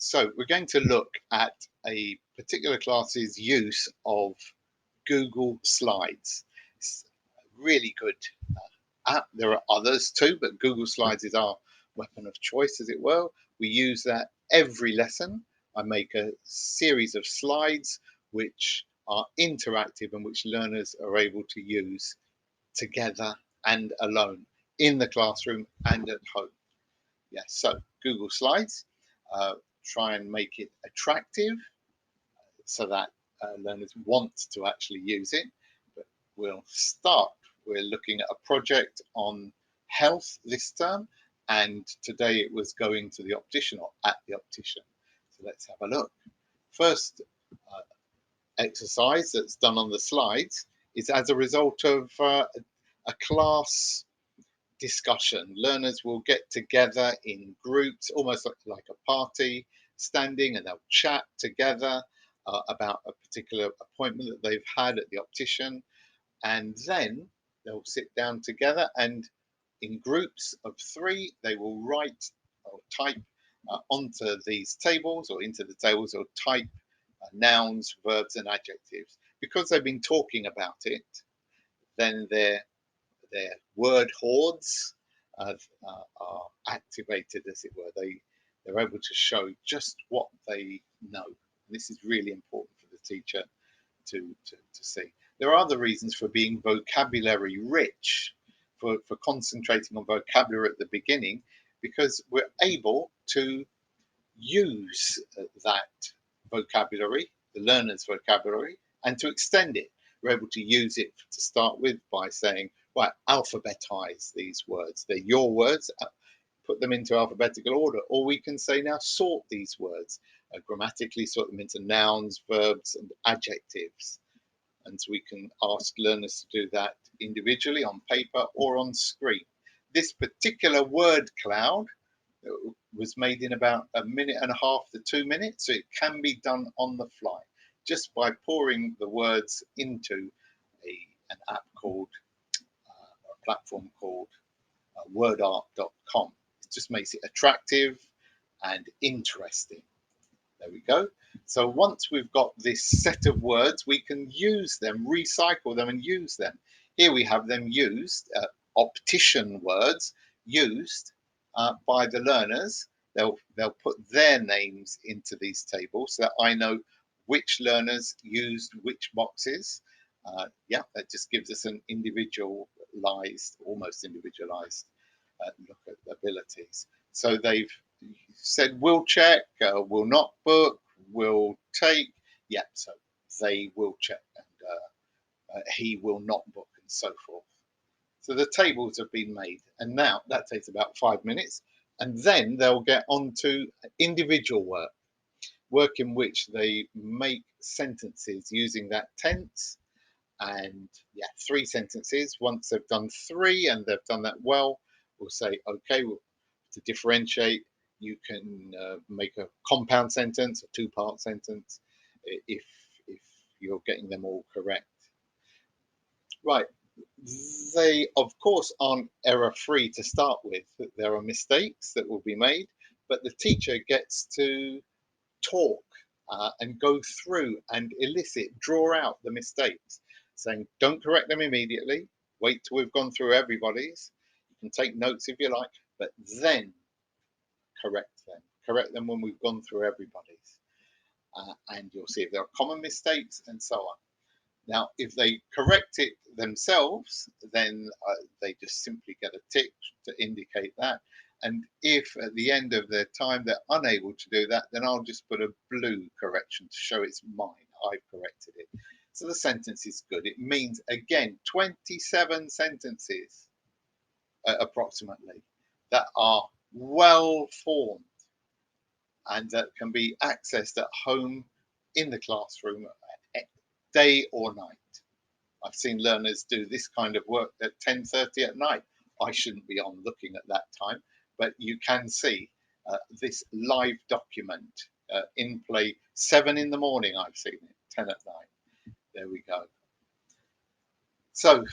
So we're going to look at a particular class's use of Google Slides. It's a really good app. There are others too, but Google Slides is our weapon of choice, as it were. We use that every lesson. I make a series of slides which are interactive and which learners are able to use together and alone in the classroom and at home. Yes, so Google Slides, try and make it attractive so that learners want to actually use it. But we'll start. We're looking at a project on health this term, and today it was going to the optician or at the optician. So let's have a look. First exercise that's done on the slides is as a result of a class discussion. Learners will get together in groups, almost like a party, standing, and they'll chat together about a particular appointment that they've had at the optician. And then they'll sit down together, and in groups of three, they will write or type onto these tables or into the tables, or type nouns, verbs, and adjectives. Because they've been talking about it, then their word hoards are activated, as it were. They're able to show just what they know. This is really important for the teacher to see. There are other reasons for being vocabulary rich, for concentrating on vocabulary at the beginning, because we're able to use that vocabulary, the learner's vocabulary, and to extend it. We're able to use it to start with by saying, right, alphabetize these words. They're your words, put them into alphabetical order. Or we can say now, sort these words, grammatically sort them into nouns, verbs, and adjectives. And so we can ask learners to do that individually on paper or on screen. This particular word cloud was made in about 1.5 minutes to 2 minutes, so it can be done on the fly just by pouring the words into an app called, a platform called wordart.com. It just makes it attractive and interesting. There we go. So once we've got this set of words, we can use them, recycle them and use them. Here we have them used, optician words used by the learners. They'll put their names into these tables so that I know which learners used which boxes. Yeah, that just gives us an individualized, almost individualized look at abilities. So they've said will check, will not book, will take. Yeah, so they will check and he will not book, and so forth. So the tables have been made, and now that takes about 5 minutes, and then they'll get on to individual work in which they make sentences using that tense. And yeah, 3 sentences. Once they've done 3 and they've done that well, we'll say, okay, to differentiate, you can make a compound sentence, a 2-part sentence, if you're getting them all correct. Right. They, of course, aren't error-free to start with. There are mistakes that will be made, but the teacher gets to talk and go through and elicit, draw out the mistakes, saying, don't correct them immediately. Wait till we've gone through everybody's. You can take notes if you like, but then correct them. Correct them when we've gone through everybody's. And you'll see if there are common mistakes and so on. Now, if they correct it themselves, then they just simply get a tick to indicate that. And if at the end of their time they're unable to do that, then I'll just put a blue correction to show it's mine. I've corrected it. So the sentence is good. It means, again, 27 sentences approximately that are well formed and that can be accessed at home, in the classroom, day or night. I've seen learners do this kind of work at 10:30 at night. I shouldn't be on looking at that time, but you can see this live document in play 7 in the morning. I've seen it 10 at night. There we go. So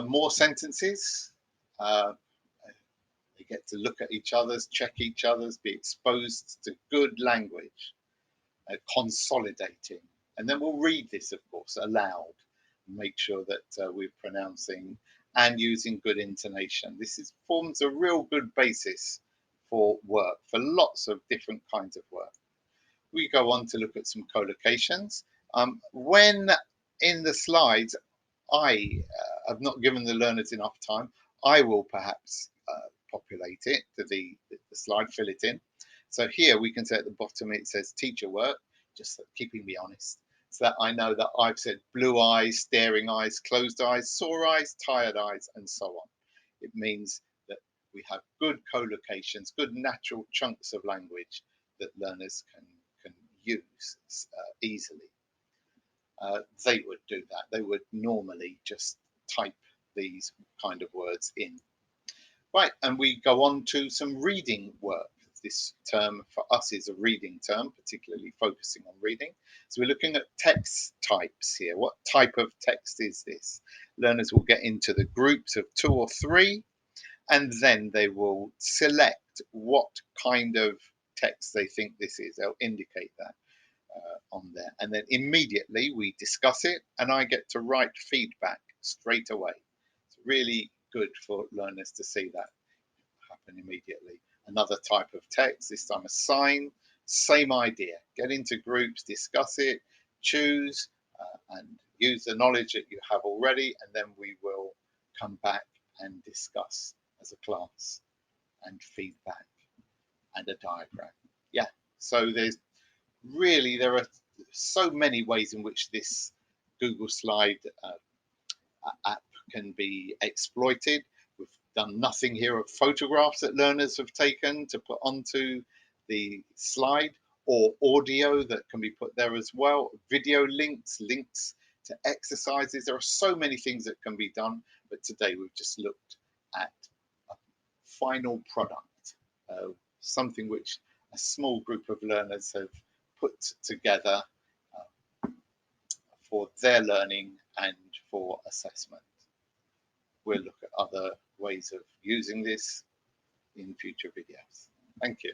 more sentences. They get to look at each other's, check each other's, be exposed to good language, consolidating. And then we'll read this, of course, aloud, make sure that we're pronouncing and using good intonation. Forms a real good basis for work, for lots of different kinds of work. We go on to look at some collocations. When in the slides, I have not given the learners enough time, I will perhaps populate it to the slide, fill it in. So here we can say at the bottom it says teacher work, just keeping me honest, so that I know that I've said blue eyes, staring eyes, closed eyes, sore eyes, tired eyes, and so on. It means that we have good collocations, good natural chunks of language that learners can use easily. They would do that. They would normally just type these kind of words in. Right, and we go on to some reading work. This term for us is a reading term, particularly focusing on reading. So we're looking at text types here. What type of text is this? Learners will get into the groups of 2 or 3, and then they will select what kind of text they think this is. They'll indicate that on there. And then immediately we discuss it, and I get to write feedback straight away. It's really good for learners to see that happen immediately. Another type of text, this time a sign, same idea. Get into groups, discuss it, choose and use the knowledge that you have already, and then we will come back and discuss as a class, and feedback and a diagram. Yeah, so there are so many ways in which this Google Slide app can be exploited. We've done nothing here of photographs that learners have taken to put onto the slide, or audio that can be put there as well, video links to exercises. There are so many things that can be done, but today we've just looked at a final product, something which a small group of learners have put together for their learning and for assessment. We'll look at other ways of using this in future videos. Thank you.